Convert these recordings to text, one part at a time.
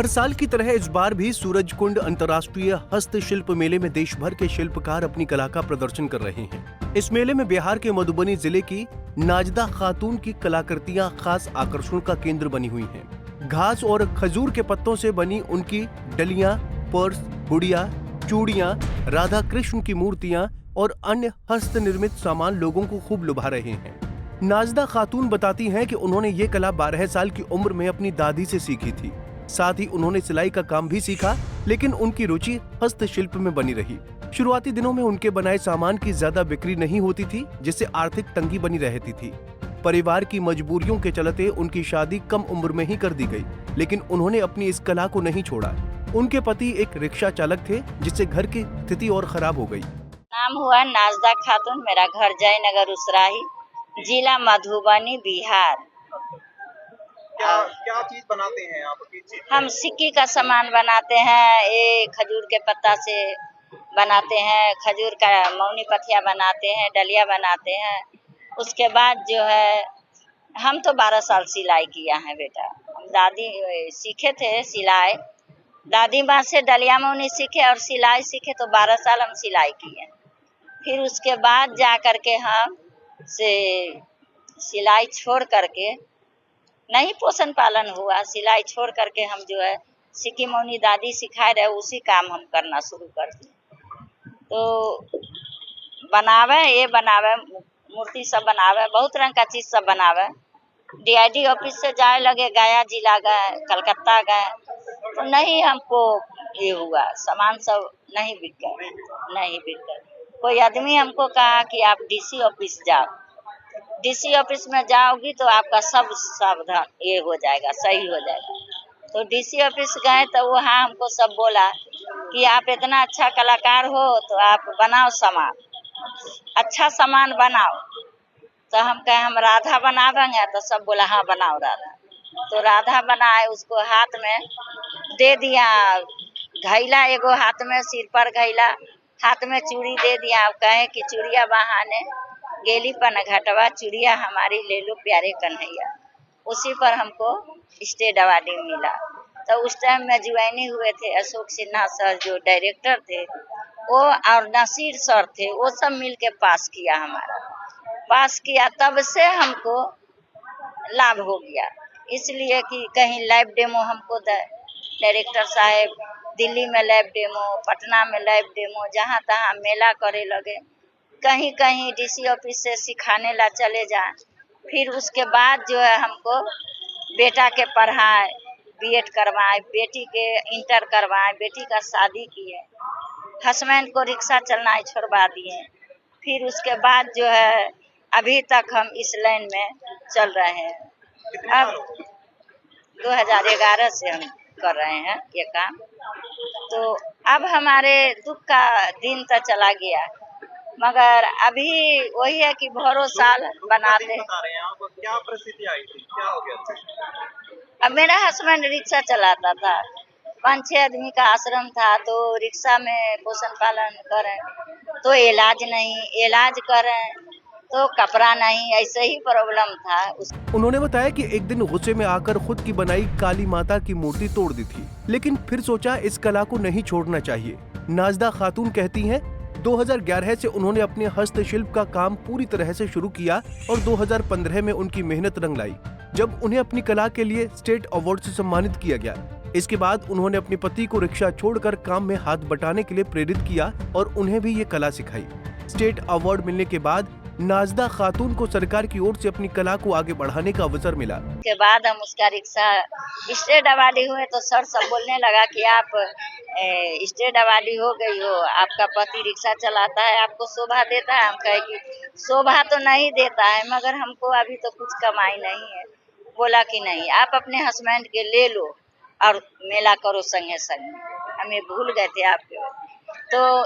हर साल की तरह इस बार भी सूरजकुंड अंतर्राष्ट्रीय हस्तशिल्प मेले में देश भर के शिल्पकार अपनी कला का प्रदर्शन कर रहे हैं। इस मेले में बिहार के मधुबनी जिले की नाजदा खातून की कलाकृतियां खास आकर्षण का केंद्र बनी हुई हैं। घास और खजूर के पत्तों से बनी उनकी डलियां, पर्स, गुड़िया, चूड़ियां, राधा कृष्ण की मूर्तियां और अन्य हस्त निर्मित सामान लोगों को खूब लुभा रहे हैं। नाजदा खातून बताती हैं कि उन्होंने ये कला 12 साल की उम्र में अपनी दादी से सीखी थी। साथ ही उन्होंने सिलाई का काम भी सीखा, लेकिन उनकी रुचि हस्तशिल्प में बनी रही। शुरुआती दिनों में उनके बनाए सामान की ज्यादा बिक्री नहीं होती थी, जिससे आर्थिक तंगी बनी रहती थी। परिवार की मजबूरियों के चलते उनकी शादी कम उम्र में ही कर दी गई, लेकिन उन्होंने अपनी इस कला को नहीं छोड़ा। उनके पति एक रिक्शा चालक थे, जिससे घर की स्थिति और खराब हो गई। नाम हुआ नाजदा खातून, मेरा घर जयनगर उसराही, जिला मधुबनी, बिहार। क्या चीज बनाते हैं आप? हम सिक्की का सामान बनाते हैं, ये खजूर के पत्ता से बनाते हैं, खजूर का मौनी पथिया बनाते हैं, डलिया बनाते हैं। उसके बाद जो है हम तो 12 साल सिलाई किया है बेटा। हम दादी सीखे थे सिलाई, दादी माँ से डलिया मौनी सीखे और सिलाई सीखे, तो 12 साल हम सिलाई किए। फिर उसके बाद जा करके हम से सिलाई छोड़ करके नहीं पोषण पालन हुआ, सिलाई छोड़ करके हम जो है सिक्की मौनी दादी सिखाए रहे, उसी काम हम करना शुरू कर दिए। तो बनावे मूर्ति सब बनावे, बहुत रंग का चीज सब बनावे। DID ऑफिस से जाए लगे, गया जिला गए, कलकत्ता गए, तो नहीं हमको ये हुआ, सामान सब नहीं बिक गए। कोई आदमी हमको कहा कि आप DC ऑफिस जाओ, DC ऑफिस में जाओगी तो आपका सब सावधान ये हो जाएगा, सही हो जाएगा। तो DC ऑफिस गए तो वहाँ हमको सब बोला कि आप इतना अच्छा कलाकार हो तो आप बनाओ सामान, अच्छा सामान बनाओ। तो हम कहे हम राधा बनावेंगे, तो सब बोला हाँ बनाओ राधा। तो राधा बनाए, उसको हाथ में दे दिया घैला, एगो हाथ में सिर पर घैला, हाथ में चूड़ी दे दिया। अब कहे कि चूड़िया बहाने गेली पन घटवा, चूड़िया हमारी ले लो प्यारे कन्हैया। उसी पर हमको स्टेट अवार्ड मिला। तो उस टाइम में ज्वाइनिंग हुए थे अशोक सिन्हा सर जो डायरेक्टर थे, वो और नसीर सर थे, वो सब मिल के पास किया। तब से हमको लाभ हो गया, इसलिए कि कहीं लाइव डेमो हमको डायरेक्टर साहब दिल्ली में लाइव डेमो, पटना में लाइव डेमो, जहाँ तहाँ मेला करे लगे, कहीं कहीं DC ऑफिस से सिखाने ला चले जाए। फिर उसके बाद जो है हमको बेटा के पढ़ाए, B.Ed करवाए, बेटी के इंटर करवाए, बेटी का शादी किए, हस्बैंड को रिक्शा चलना छोड़वा दिए। फिर उसके बाद जो है अभी तक हम इस लाइन में चल रहे हैं। अब 2011 से हम कर रहे हैं ये काम। तो अब हमारे दुख का दिन तो चला गया, मगर अभी वही है कि भरो साल बनाते। क्या परिस्थिति आई थी, क्या हो गया था? अब मेरा हस्बैंड रिक्शा चलाता था, 5-6 आदमी का आश्रम था, तो रिक्शा में पोषण पालन करें तो इलाज करें तो कपड़ा नहीं, ऐसे ही प्रॉब्लम था। उन्होंने बताया कि एक दिन गुस्से में आकर खुद की बनाई काली माता की मूर्ति तोड़ दी थी, लेकिन फिर सोचा इस कला को नहीं छोड़ना चाहिए। नाजदा खातून कहती हैं 2011 से उन्होंने अपने हस्तशिल्प का काम पूरी तरह से शुरू किया और 2015 में उनकी मेहनत रंग लाई, जब उन्हें अपनी कला के लिए स्टेट अवार्ड से सम्मानित किया गया। इसके बाद उन्होंने अपने पति को रिक्शा छोड़कर काम में हाथ बटाने के लिए प्रेरित किया और उन्हें भी ये कला सिखाई। स्टेट अवार्ड मिलने के बाद नाजदा खातून को सरकार की ओर से अपनी कला को आगे बढ़ाने का अवसर मिला। के बाद हम उसका रिक्शा स्टेट अवार्डी हुए, तो सर सब बोलने लगा कि आप स्टेट अवार्डी हो गई हो, आपका पति रिक्शा चलाता है, आपको शोभा देता है। हम कहे कि शोभा तो नहीं देता है, मगर हमको अभी तो कुछ कमाई नहीं है। बोला कि नहीं, आप अपने हस्बैंड के ले लो और मेला करो संगे संगे। हमें भूल गए थे आपके, तो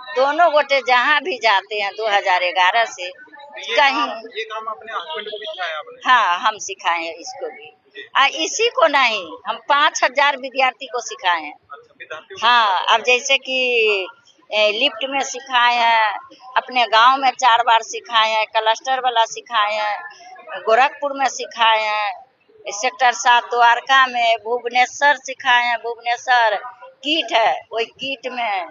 दोनों गोटे जहाँ भी जाते हैं 2011 से कहीं। ये काम अपने हस्बैंड को भी सिखाया आपने? हाँ, हम सिखाए हैं इसको भी। इसी को नहीं, हम 5000 विद्यार्थी को सिखाए हैं। हाँ, अब जैसे कि लिफ्ट में सिखाए हैं, अपने गांव में 4 बार सिखाए हैं, क्लस्टर वाला सिखाए हैं, गोरखपुर में सिखाए हैं, सेक्टर 7 द्वारका में, भुवनेश्वर सिखाए हैं। भुवनेश्वर कीट है, वही कीट में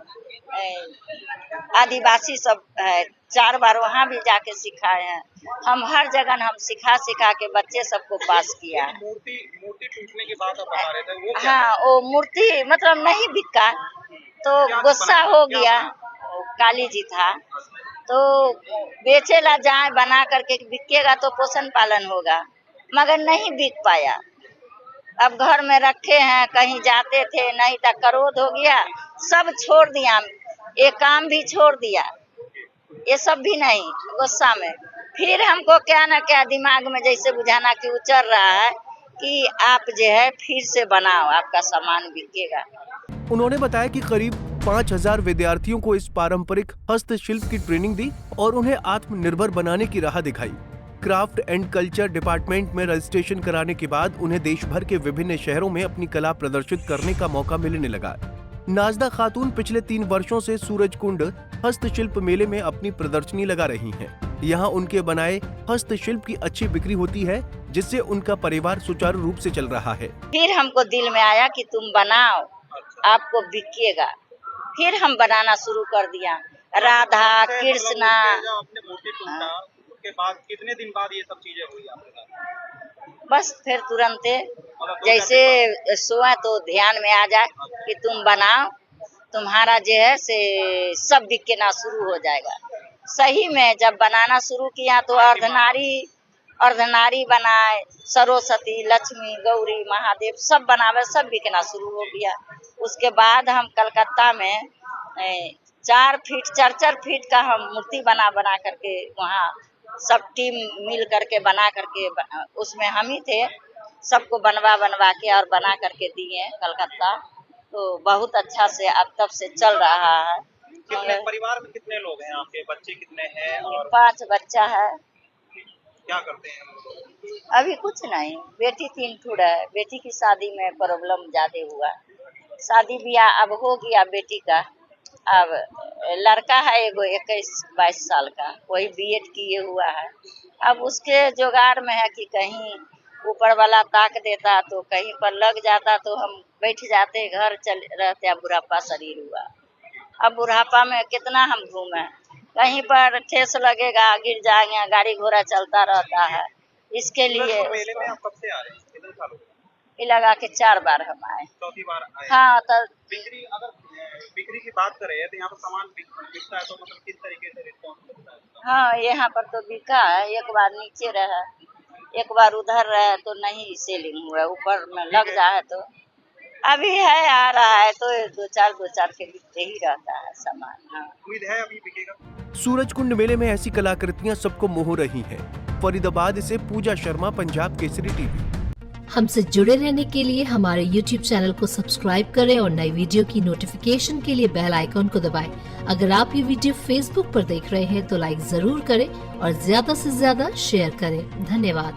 आदिवासी सब है, 4 बार वहाँ भी जाके सिखाए हैं। हम हर जगह हम सिखा के बच्चे सबको पास किया है। मूर्ति टूटने के बाद आप बता रहे थे, वो क्या हाँ, वो मूर्ति मतलब नहीं बिका तो गुस्सा हो गया। काली जी था तो बेचेला जाए, बना करके बिकेगा तो पोषण पालन होगा, मगर नहीं बिक पाया। अब घर में रखे हैं, कहीं जाते थे, नहीं तो क्रोध हो गया, सब छोड़ दिया, ये काम भी छोड़ दिया, ये सब भी नहीं, गुस्सा में। फिर हमको क्या ना क्या दिमाग में जैसे बुझाना कि उचर रहा है कि आप जो है फिर से बनाओ, आपका सामान बिकेगा। उन्होंने बताया कि करीब 5000 विद्यार्थियों को इस पारंपरिक हस्तशिल्प की ट्रेनिंग दी और उन्हें आत्मनिर्भर बनाने की राह दिखाई। क्राफ्ट एंड कल्चर डिपार्टमेंट में रजिस्ट्रेशन कराने के बाद उन्हें देश भर के विभिन्न शहरों में अपनी कला प्रदर्शित करने का मौका मिलने लगा। नाजदा खातून पिछले 3 वर्षों से सूरजकुंड हस्तशिल्प मेले में अपनी प्रदर्शनी लगा रही हैं। यहाँ उनके बनाए हस्तशिल्प की अच्छी बिक्री होती है, जिससे उनका परिवार सुचारू रूप से चल रहा है। फिर हमको दिल में आया कि तुम बनाओ, आपको बिकेगा। फिर हम बनाना शुरू कर दिया। राधा कृष्णा। आपने मूर्ति टूटा उसके बाद कितने दिन बाद ये सब चीजें हुई आपके साथ? बस फिर तुरंते जैसे सोए तो ध्यान में आ जाए कि तुम बनाओ, तुम्हारा जो है से सब बिकना शुरू हो जाएगा। सही में जब बनाना शुरू किया तो अर्धनारी बनाए, सरस्वती, लक्ष्मी, गौरी, महादेव सब बनावे, सब बिकना शुरू हो गया। उसके बाद हम कलकत्ता में 4 फीट का हम मूर्ति बना करके वहाँ सब टीम मिल करके बना करके, उसमें हम ही थे, सबको बनवा के और बना करके दिए कलकत्ता। तो बहुत अच्छा से अब तब से चल रहा है। परिवार में कितने लोग हैं आपके? बच्चे कितने हैं? और 5 बच्चा है। क्या करते हैं? अभी कुछ नहीं, बेटी 3 ठुड़ है। बेटी की शादी में प्रॉब्लम ज्यादा हुआ, शादी ब्याह अब हो गया बेटी का। अब लड़का है एगो 21-22 साल का, वही बीएड किए हुआ है। अब उसके जुगाड़ में है कि कहीं ऊपर वाला ताक देता तो कहीं पर लग जाता तो हम बैठ जाते, घर चल रहते। अब बुढ़ापा शरीर हुआ, अब बुढ़ापा में कितना हम घूमे, कहीं पर ठेस लगेगा, गिर जाएंगे, गाड़ी घोड़ा चलता रहता है। इसके लिए मेले में आप कब से आ रहे हैं? कितने साल हो गए? ये लगा के 4 बार हम आए। चौथी बार आए। हाँ, तो बिक्री, अगर बिक्री की बात करें तो यहाँ पर सामान बिकता है तो मतलब किस तरीके से रिस्पॉन्स मिलता है? हाँ, यहाँ पर तो बिका है। एक बार नीचे रहा, एक बार उधर रहा तो नहीं सेलिंग हुआ, ऊपर में लग जाए तो अभी है, आ रहा है तो 2-4 के बिकते ही रहता है सामान। हाँ, उम्मीद है अभी बिकेगा। सूरजकुंड मेले में ऐसी कलाकृतियां सबको मोह रही हैं। फरीदाबाद से पूजा शर्मा, पंजाब केसरी टीवी। हमसे जुड़े रहने के लिए हमारे YouTube चैनल को सब्सक्राइब करें और नई वीडियो की नोटिफिकेशन के लिए बेल आइकॉन को दबाएं। अगर आप ये वीडियो Facebook पर देख रहे हैं तो लाइक जरूर करें और ज्यादा से ज्यादा शेयर करें। धन्यवाद।